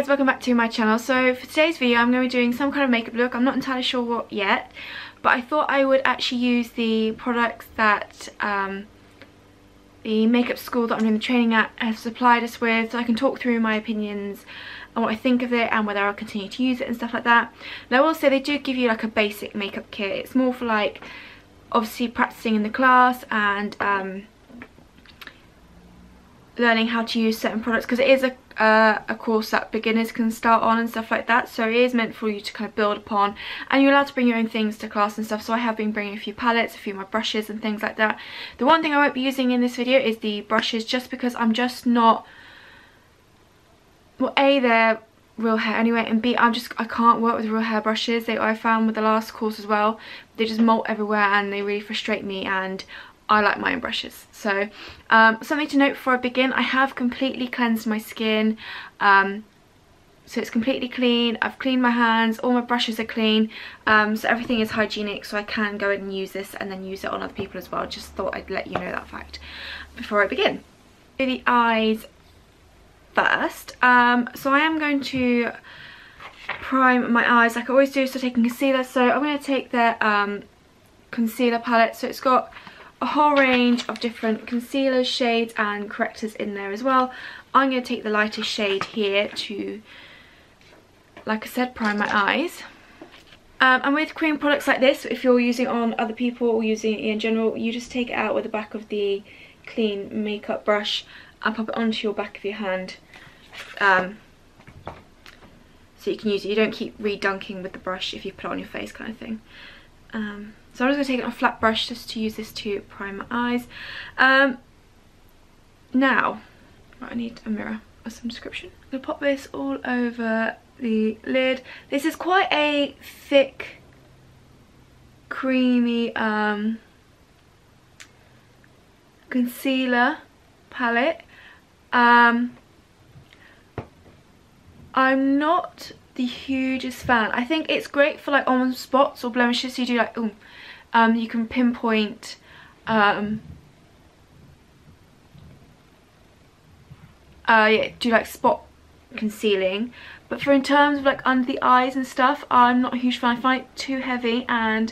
Guys, welcome back to my channel. So for today's video I'm going to be doing some kind of makeup look. I'm not entirely sure what yet, but I thought I would actually use the products that the makeup school that I'm doing the training at has supplied us with, so I can talk through my opinions and what I think of it and whether I'll continue to use it and stuff like that. And I will say they do give you like a basic makeup kit. It's more for like obviously practicing in the class and learning how to use certain products, because it is a course that beginners can start on and stuff like that, so it is meant for you to kind of build upon, and you're allowed to bring your own things to class and stuff. So I have been bringing a few palettes, a few of my brushes and things like that. The one thing I won't be using in this video is the brushes, just because I'm just not, well, A, they're real hair anyway, and B, I can't work with real hair brushes. I found with the last course as well, they just molt everywhere and they really frustrate me, and I like my own brushes. So something to note before I begin, I have completely cleansed my skin, so it's completely clean. I've cleaned my hands, all my brushes are clean, so everything is hygienic, so I can go in and use this and then use it on other people as well. Just thought I'd let you know that fact before I begin. Do the eyes first. So I am going to prime my eyes like I always do, so taking concealer. So I'm going to take the concealer palette, so it's got a whole range of different concealers, shades and correctors in there as well. I'm going to take the lightest shade here to, like I said, prime my eyes. And with cream products like this, if you're using it on other people or using it in general, you just take it out with the back of the clean makeup brush and pop it onto your back of your hand, so you can use it. You don't keep redunking with the brush if you put it on your face, kind of thing. So I'm just going to take it on a flat brush just to use this to prime my eyes. Now, right, I need a mirror or some description. I'm going to pop this all over the lid. This is quite a thick, creamy concealer palette. I'm not the hugest fan. I think it's great for like on spots or blemishes, so you do like you can pinpoint do like spot concealing, but for in terms of like under the eyes and stuff, I'm not a huge fan. I find it too heavy and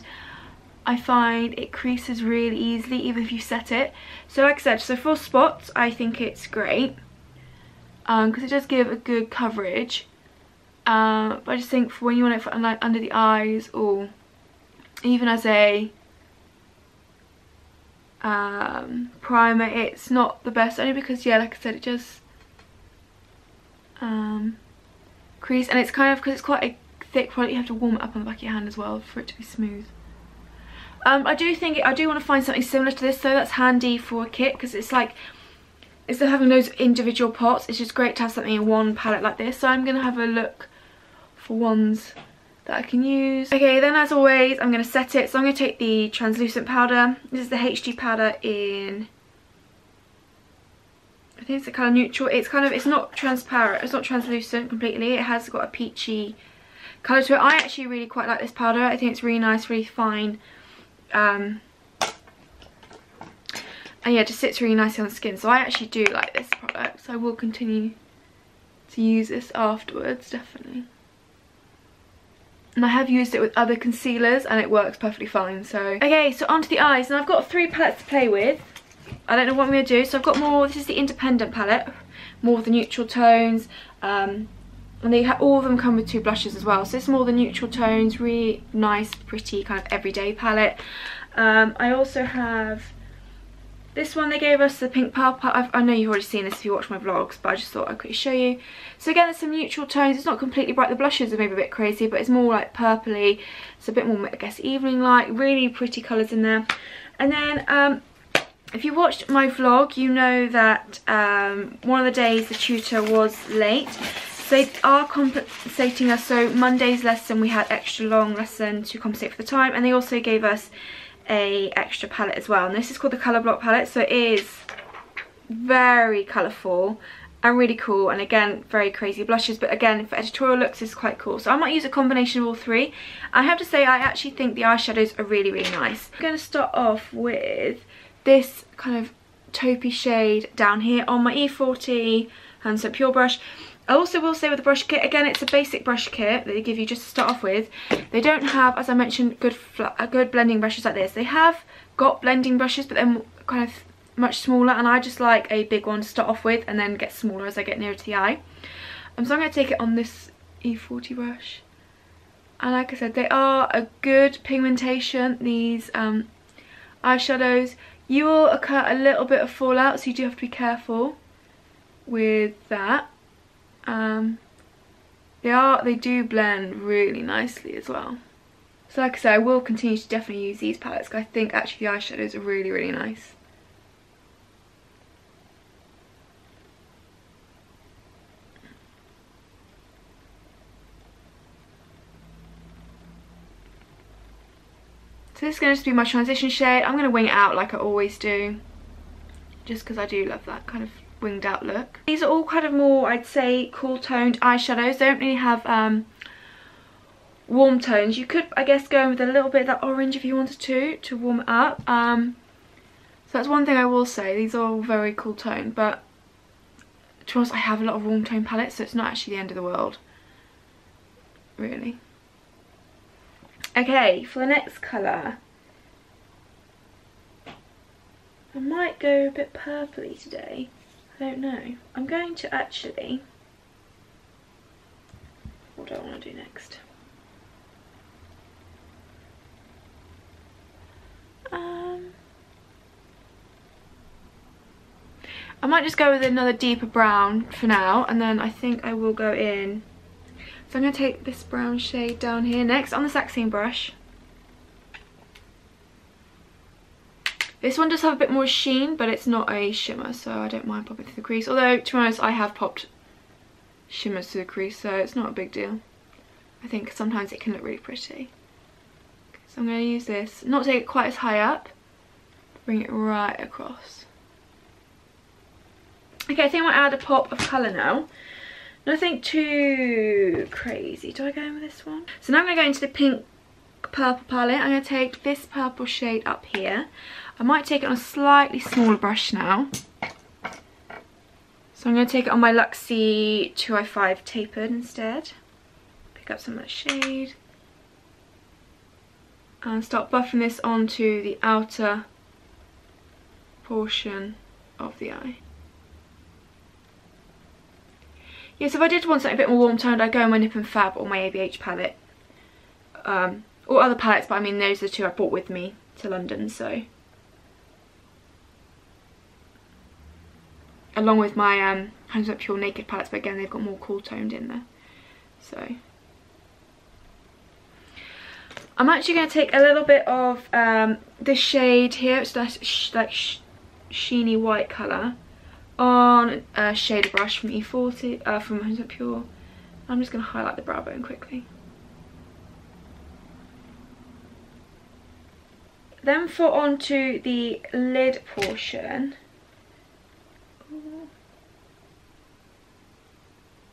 I find it creases really easily even if you set it. So like I said, so for spots I think it's great because it does give a good coverage. But I just think for when you want it for like under the eyes or even as a primer, it's not the best, only because, yeah, like I said, it just crease, and it's kind of, because it's quite a thick product, you have to warm it up on the back of your hand as well for it to be smooth. I do want to find something similar to this, so that's handy for a kit, because it's like, instead of having those individual pots, it's just great to have something in one palette like this. So I'm going to have a look for ones that I can use. Okay, then as always, I'm going to set it. So I'm going to take the translucent powder. This is the HD powder in, I think it's the colour neutral. It's kind of, it's not transparent, it's not translucent completely. It has got a peachy colour to it. I actually really quite like this powder. I think it's really nice, really fine. And yeah, it just sits really nicely on the skin, so I actually do like this product, so I will continue to use this afterwards, definitely. And I have used it with other concealers and it works perfectly fine. So okay, so onto the eyes, and I've got 3 palettes to play with. I don't know what I'm going to do, so I've got more, this is the independent palette, more of the neutral tones, and they all of them come with 2 blushes as well. So it's more the neutral tones, really nice, pretty kind of everyday palette. I also have this one. They gave us the pink pearl. I know you've already seen this if you watch my vlogs, but I just thought I'd quickly show you. So again, there's some neutral tones. It's not completely bright. The blushes are maybe a bit crazy, but it's more like purpley. It's a bit more, I guess, evening light. Really pretty colours in there. And then if you watched my vlog, you know that one of the days the tutor was late. So they are compensating us. So Monday's lesson, we had extra long lesson to compensate for the time, and they also gave us a extra palette as well, and this is called the Colour Block palette. So it is very colourful and really cool, and again, very crazy blushes, but again, for editorial looks, it's quite cool. So I might use a combination of all 3. I have to say, I actually think the eyeshadows are really, really nice. I'm going to start off with this kind of taupey shade down here on my E40 Hand Soap Pure brush. I also will say with the brush kit, again, it's a basic brush kit that they give you just to start off with. They don't have, as I mentioned, good blending brushes like this. They have got blending brushes, but they're kind of much smaller, and I just like a big one to start off with and then get smaller as I get nearer to the eye. So I'm going to take it on this E40 brush. And like I said, they are a good pigmentation, these eyeshadows. You will occur a little bit of fallout, so you do have to be careful with that. They do blend really nicely as well. So like I said, I will continue to definitely use these palettes because I think actually the eyeshadows are really, really nice. So this is going to be my transition shade. I'm going to wing it out like I always do, just because I do love that kind of winged out look. These are all kind of more, I'd say, cool toned eyeshadows. They don't really have warm tones. You could, I guess, go in with a little bit of that orange if you wanted to warm it up. So that's one thing I will say. These are all very cool toned, but to be honest, I have a lot of warm tone palettes, so it's not actually the end of the world, really. Okay, for the next colour, I might go a bit purpley today. I don't know. I'm going to actually... What do I want to do next? I might just go with another deeper brown for now, and then I think I will go in. So I'm going to take this brown shade down here next on the Saxine brush. This one does have a bit more sheen, but it's not a shimmer, so I don't mind popping through the crease. Although, to be honest, I have popped shimmers through the crease, so it's not a big deal. I think sometimes it can look really pretty. So I'm going to use this, not take it quite as high up, bring it right across. Okay, I think I might add a pop of colour now. Nothing too crazy. Do I go in with this one? So now I'm going to go into the pink purple palette. I'm going to take this purple shade up here. I might take it on a slightly smaller brush now. So I'm going to take it on my Luxie 205 tapered instead. Pick up some of that shade. And start buffing this onto the outer portion of the eye. Yes, if I did want something a bit more warm toned, I'd go in my Nip and Fab or my ABH palette. Or other palettes, but I mean those are the two I brought with me to London, so. Along with my Hands Up Pure Naked palettes, but again they've got more cool toned in there. So. I'm actually going to take a little bit of this shade here, it's like sheeny white colour, on a shader brush from E40, from Hands Up Pure. I'm just going to highlight the brow bone quickly. Then for onto the lid portion,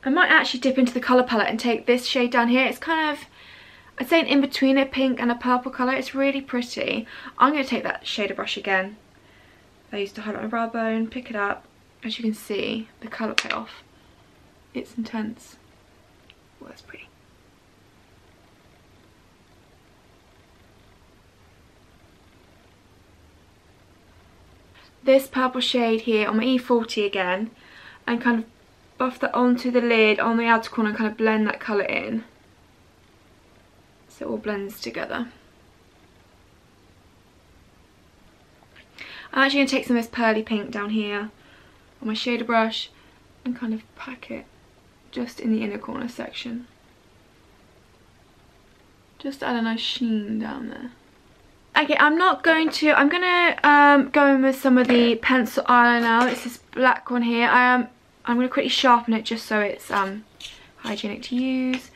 I might actually dip into the colour palette and take this shade down here. It's kind of, I'd say, an in-between a pink and a purple colour. It's really pretty. I'm going to take that shader brush again. I used to highlight my brow bone, pick it up. As you can see, the colour payoff, it's intense. Well, that's pretty. This purple shade here on my E40 again, and kind of buff that onto the lid on the outer corner and kind of blend that colour in. So it all blends together. I'm actually going to take some of this pearly pink down here on my shader brush and kind of pack it just in the inner corner section. Just add a nice sheen down there. Okay, I'm going to go in with some of the pencil eyeliner now. It's this black one here. I'm going to quickly sharpen it just so it's hygienic to use.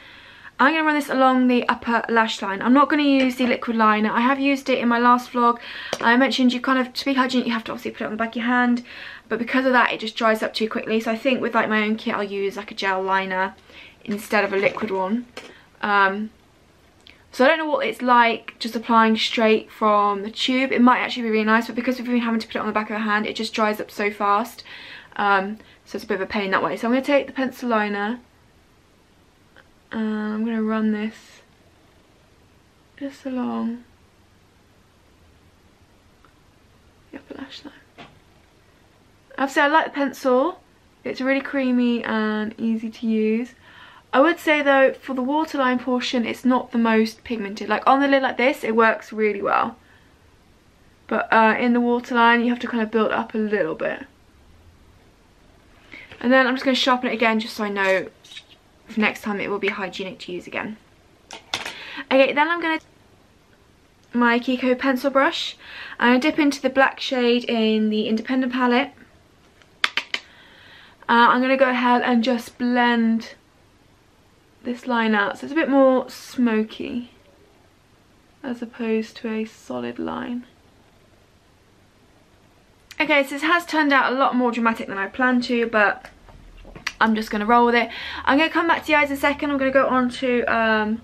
I'm going to run this along the upper lash line. I'm not going to use the liquid liner. I have used it in my last vlog. I mentioned you kind of, to be hygienic, you have to obviously put it on the back of your hand. But because of that, it just dries up too quickly. So I think with like my own kit, I'll use like a gel liner instead of a liquid one. So I don't know what it's like just applying straight from the tube. It might actually be really nice, but because we've been having to put it on the back of our hand, it just dries up so fast. So so it's a bit of a pain that way. So I'm going to take the pencil liner and I'm going to run this just along the upper lash line. Obviously I like the pencil, it's really creamy and easy to use. I would say though, for the waterline portion, it's not the most pigmented. Like on the lid like this, it works really well. But in the waterline, you have to kind of build up a little bit. And then I'm just going to sharpen it again, just so I know for next time it will be hygienic to use again. Okay, then I'm going to my Kiko pencil brush. I'm going to dip into the black shade in the Independent palette. I'm going to go ahead and just blend this line out, so it's a bit more smoky as opposed to a solid line. Okay, so this has turned out a lot more dramatic than I planned to, but I'm just going to roll with it. I'm going to come back to the eyes in a second. I'm going to go on to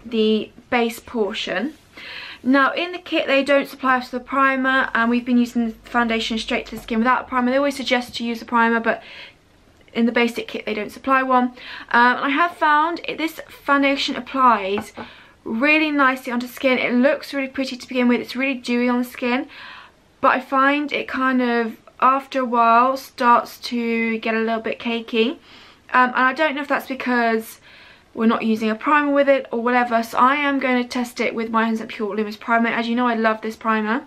the base portion. Now in the kit they don't supply us with a primer, and we've been using the foundation straight to the skin without a primer. They always suggest to use a primer, but in the basic kit they don't supply one. I have found this foundation applies really nicely onto skin. It looks really pretty to begin with. It's really dewy on the skin, but I find it kind of after a while starts to get a little bit cakey, and I don't know if that's because we're not using a primer with it or whatever. So I am going to test it with my 100% Pure Luminous Primer. As you know, I love this primer,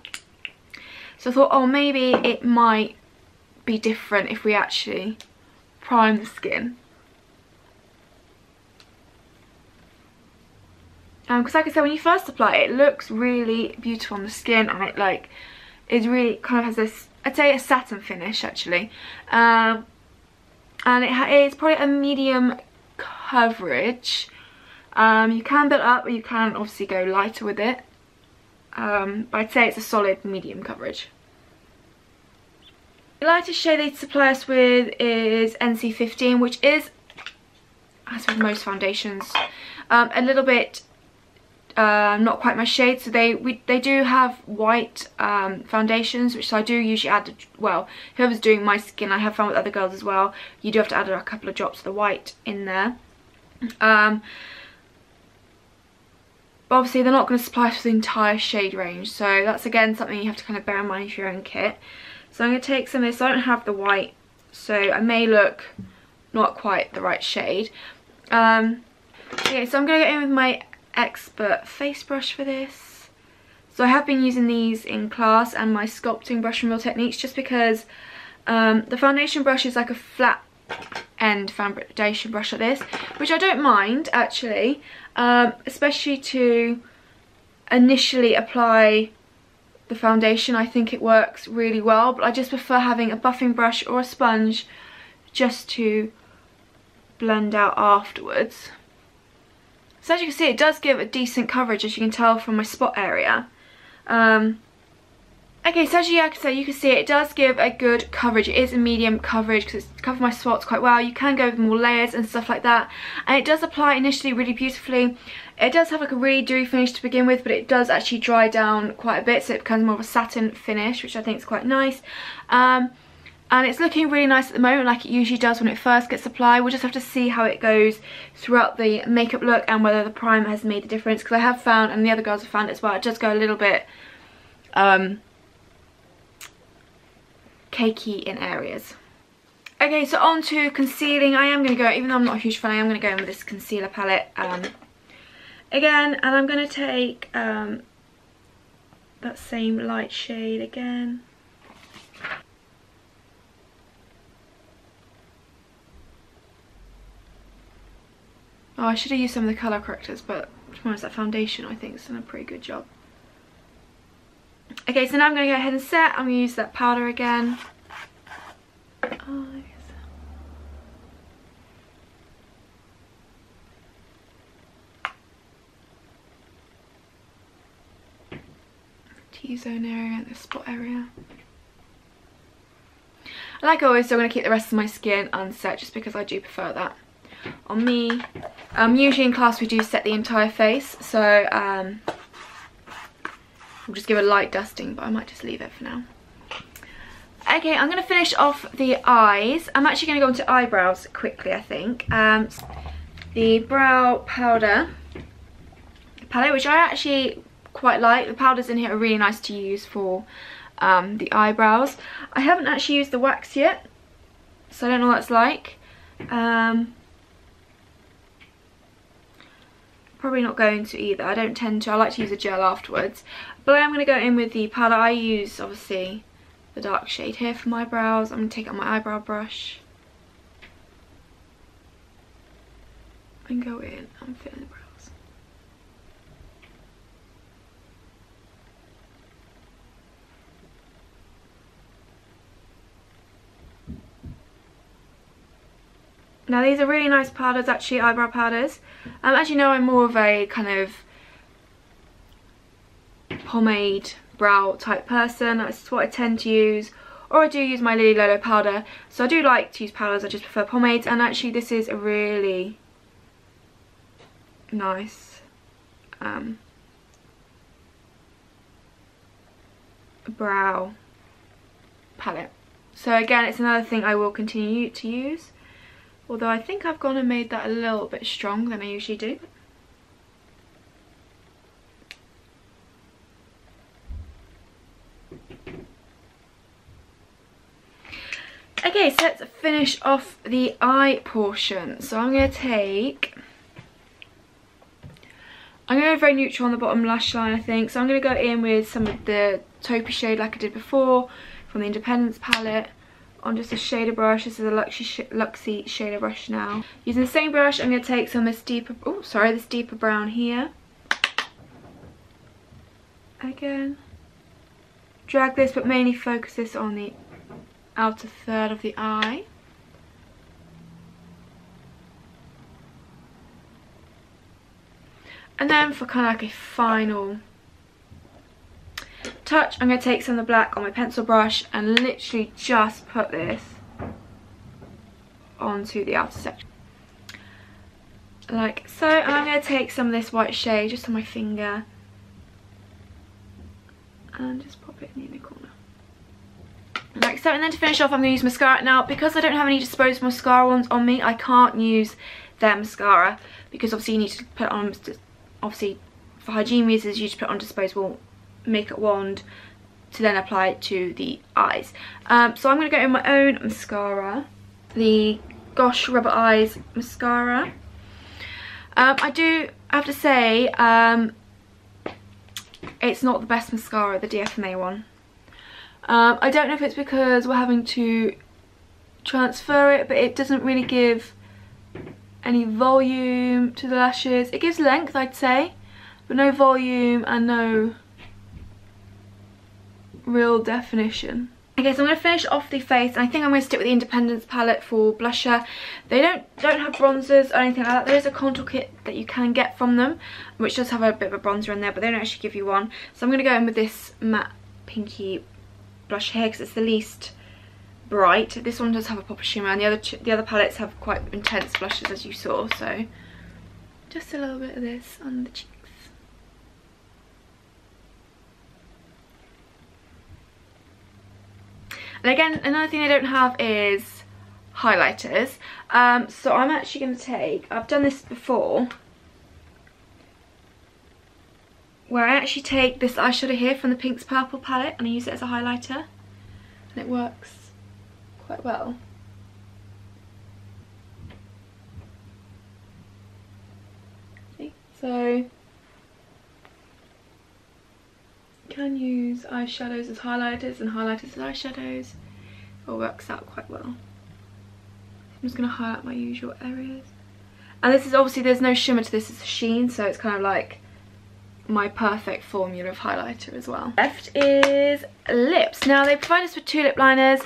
so I thought, oh, maybe it might be different if we actually prime the skin. Because like I said, when you first apply it, it looks really beautiful on the skin, and it like is really kind of has this, I'd say, a satin finish actually, and it's probably a medium coverage. You can build up, or you can obviously go lighter with it, but I'd say it's a solid medium coverage. The lightest shade they supply us with is NC15, which is, as with most foundations, a little bit not quite my shade. So they do have white foundations, which I do usually add, well, whoever's doing my skin, I have found with other girls as well, you do have to add a couple of drops of the white in there. But obviously they're not going to supply us with the entire shade range, so that's again something you have to kind of bear in mind for your own kit. So I'm going to take some of this. I don't have the white, so I may look not quite the right shade. Okay, so I'm going to go in with my Expert face brush for this. So I have been using these in class, and my sculpting brush from Real Techniques, just because the foundation brush is like a flat end foundation brush like this, which I don't mind actually, especially to initially apply the foundation. I think it works really well, but I just prefer having a buffing brush or a sponge just to blend out afterwards. So as you can see, it does give a decent coverage, as you can tell from my spot area. Okay, so as you can see, it does give a good coverage. It is a medium coverage because it's covered my spots quite well. You can go with more layers and stuff like that, and it does apply initially really beautifully. It does have like a really dewy finish to begin with, but it does actually dry down quite a bit, so it becomes more of a satin finish, which I think is quite nice. And it's looking really nice at the moment, like it usually does when it first gets applied. We'll just have to see how it goes throughout the makeup look and whether the primer has made a difference, because I have found, and the other girls have found it as well, it does go a little bit cakey in areas. Okay, so on to concealing. I am going to go, even though I'm not a huge fan, I am going to go in with this concealer palette again, and I'm going to take that same light shade again. Oh, I should have used some of the colour correctors, but to be honest, that foundation I think has done a pretty good job. Okay, so now I'm going to go ahead and set. I'm going to use that powder again. T-zone area and the spot area. Like always, so I'm going to keep the rest of my skin unset just because I do prefer that on me. Usually in class we do set the entire face, so we'll just give a light dusting, but I might just leave it for now. Okay, I'm going to finish off the eyes. I'm actually going to go on to eyebrows quickly, I think. The brow powder palette, which I actually quite like. The powders in here are really nice to use for the eyebrows. I haven't actually used the wax yet, so I don't know what it's like. Probably not going to either. I don't tend to. I like to use a gel afterwards. But I'm going to go in with the powder. I use, obviously, the dark shade here for my brows. I'm going to take out my eyebrow brush and go in and fill in the brows. Now these are really nice powders, actually, eyebrow powders. As you know, I'm more of a kind of pomade brow type person. That's what I tend to use. Or I do use my Lily Lolo powder. So I do like to use powders, I just prefer pomades. And actually this is a really nice brow palette. So again, it's another thing I will continue to use. Although I think I've gone and made that a little bit stronger than I usually do. Okay, so let's finish off the eye portion. So I'm going to go very neutral on the bottom lash line, I think. So I'm going to go in with some of the taupey shade like I did before from the Independence palette on just a shader brush. This is a Luxie shader brush now. Using the same brush, I'm going to take some of this deeper brown here. Again, drag this, but mainly focus this on the outer third of the eye. And then for kind of like a final touch, I'm going to take some of the black on my pencil brush and literally just put this onto the outer section. Like so. And I'm going to take some of this white shade just on my finger and just pop it in the inner corner. Like so. And then to finish off, I'm going to use mascara. Now, because I don't have any disposable mascara ones on me, I can't use their mascara because obviously you need to put on, obviously for hygiene reasons, you just put on disposable makeup wand to then apply it to the eyes. So I'm going to go in my own mascara, the Gosh Rubber Eyes mascara. I do have to say it's not the best mascara, the DFMA one. I don't know if it's because we're having to transfer it, but it doesn't really give any volume to the lashes. It gives length, I'd say, but no volume and no real definition. Okay, so I'm going to finish off the face, and I think I'm going to stick with the Independence palette for blusher. They don't have bronzers or anything like that. There is a contour kit that you can get from them, which does have a bit of a bronzer in there, but they don't actually give you one. So I'm going to go in with this matte pinky blush here because it's the least bright. This one does have a pop of shimmer, and the other palettes have quite intense blushes, as you saw. So just a little bit of this on the cheeks. And again, another thing I don't have is highlighters. So I'm actually going to take, I've done this before, where I actually take this eyeshadow here from the Pinks Purple palette and I use it as a highlighter. And it works quite well. See? So can use eyeshadows as highlighters and highlighters as eyeshadows. It all works out quite well. I'm just going to highlight my usual areas. And this is obviously, there's no shimmer to this, it's a sheen, so it's kind of like my perfect formula of highlighter as well. Left is lips. Now they provide us with two lip liners,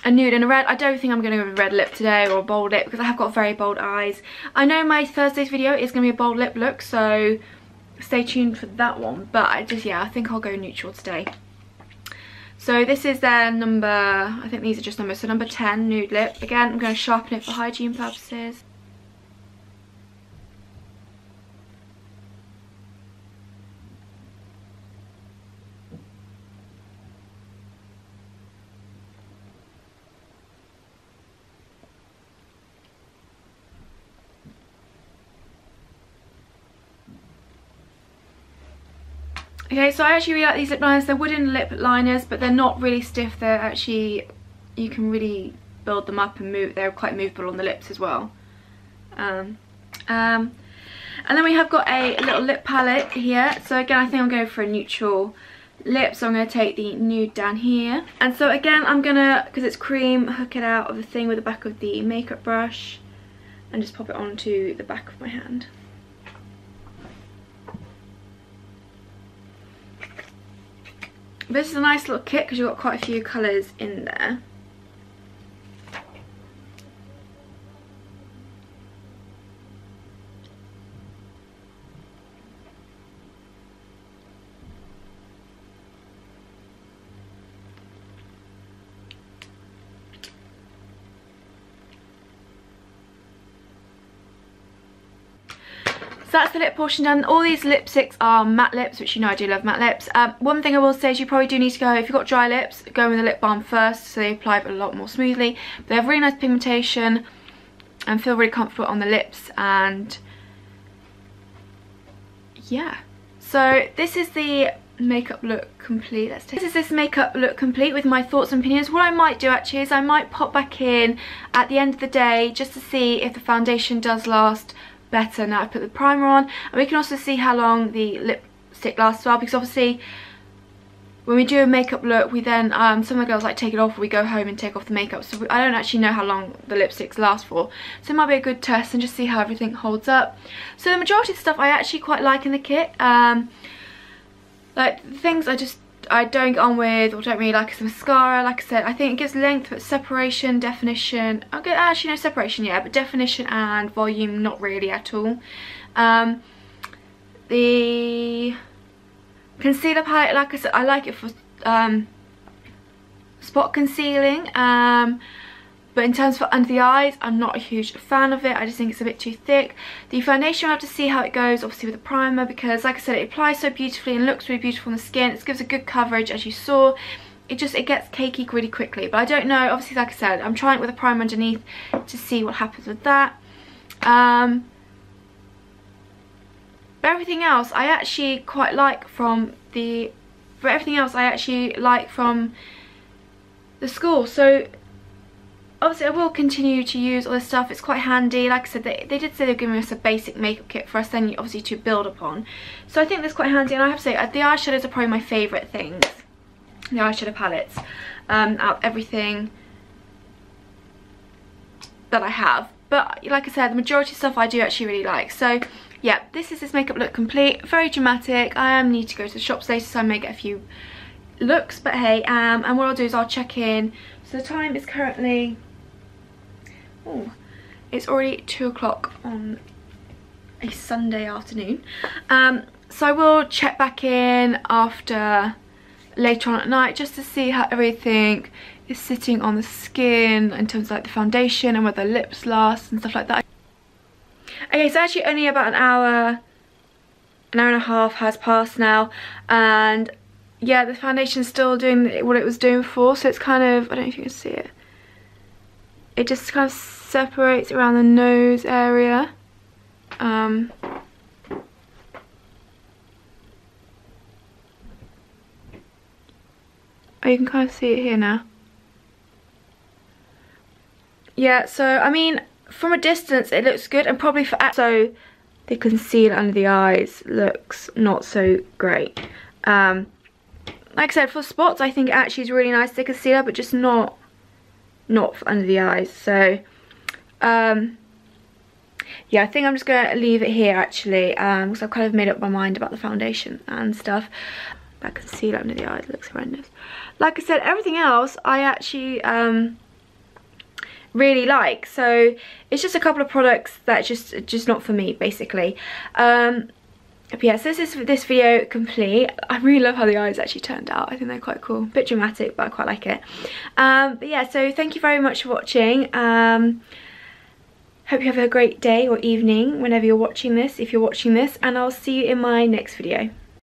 a nude and a red. I don't think I'm going to go with a red lip today or a bold lip because I have got very bold eyes. I know my Thursday's video is going to be a bold lip look, so stay tuned for that one, but I think I'll go neutral today. So this is their number, I think these are just numbers, so number 10 nude lip. Again, I'm going to sharpen it for hygiene purposes. Okay, so I actually really like these lip liners. They're wooden lip liners, but they're not really stiff. They're actually, you can really build them up and move. They're quite movable on the lips as well. And then we have got a little lip palette here. So again, I think I'm going for a neutral lip, so I'm going to take the nude down here. And so again, I'm going to, because it's cream, hook it out of the thing with the back of the makeup brush and just pop it onto the back of my hand. This is a nice little kit because you've got quite a few colours in there. So that's the lip portion done. All these lipsticks are matte lips, which you know I do love matte lips. One thing I will say is you probably do need to go, if you've got dry lips, go with the lip balm first so they apply a lot more smoothly. They have really nice pigmentation and feel really comfortable on the lips, and yeah. So this is the makeup look complete. This is this makeup look complete with my thoughts and opinions. What I might do actually is I might pop back in at the end of the day just to see if the foundation does last better now I put the primer on, and we can also see how long the lipstick lasts as well, because obviously when we do a makeup look we then some of the girls like take it off, or we go home and take off the makeup, so I don't actually know how long the lipsticks last for, so it might be a good test and just see how everything holds up. So the majority of the stuff I actually quite like in the kit. Like the things I don't get on with or don't really like is mascara. Like I said, I think it gives length, but separation, definition, okay, actually no, separation yeah, but definition and volume not really at all. The concealer palette, like I said, I like it for spot concealing, but in terms for under the eyes, I'm not a huge fan of it. I just think it's a bit too thick. The foundation, I'll have to see how it goes, obviously with the primer, because like I said, it applies so beautifully and looks really beautiful on the skin. It gives a good coverage, as you saw. It gets cakey really quickly, but I don't know. Obviously, like I said, I'm trying it with a primer underneath to see what happens with that. But everything else, I actually quite like from the. For everything else, I actually like from the school. So obviously I will continue to use all this stuff. It's quite handy. Like I said, they did say they were giving us a basic makeup kit for us then obviously to build upon. So I think that's quite handy, and I have to say the eyeshadows are probably my favourite things. The eyeshadow palettes out of everything that I have. But like I said, the majority of stuff I do actually really like. So yeah, this is this makeup look complete. Very dramatic. I need to go to the shops later, so I may get a few looks, but hey, and what I'll do is I'll check in. So the time is currently, oh, it's already 2 o'clock on a Sunday afternoon. So I will check back in after later on at night just to see how everything is sitting on the skin in terms of like the foundation and whether lips last and stuff like that. Okay, so actually only about an hour and a half has passed now, and yeah, the foundation's still doing what it was doing before, so it's kind of, I don't know if you can see it. It just kind of separates around the nose area. Oh, you can kind of see it here now. Yeah, so I mean, from a distance it looks good, and probably for so the concealer under the eyes looks not so great. Like I said, for spots I think it actually is really nice, the concealer, but just not for under the eyes. So yeah, I think I'm just going to leave it here actually, because I've kind of made up my mind about the foundation and stuff. That concealer under the eyes looks horrendous. Like I said, everything else I actually really like. So it's just a couple of products that just not for me, basically. But yeah, so this is this video complete. I really love how the eyes actually turned out. I think they're quite cool. A bit dramatic, but I quite like it. But yeah, so thank you very much for watching. Hope you have a great day or evening whenever you're watching this, if you're watching this, and I'll see you in my next video.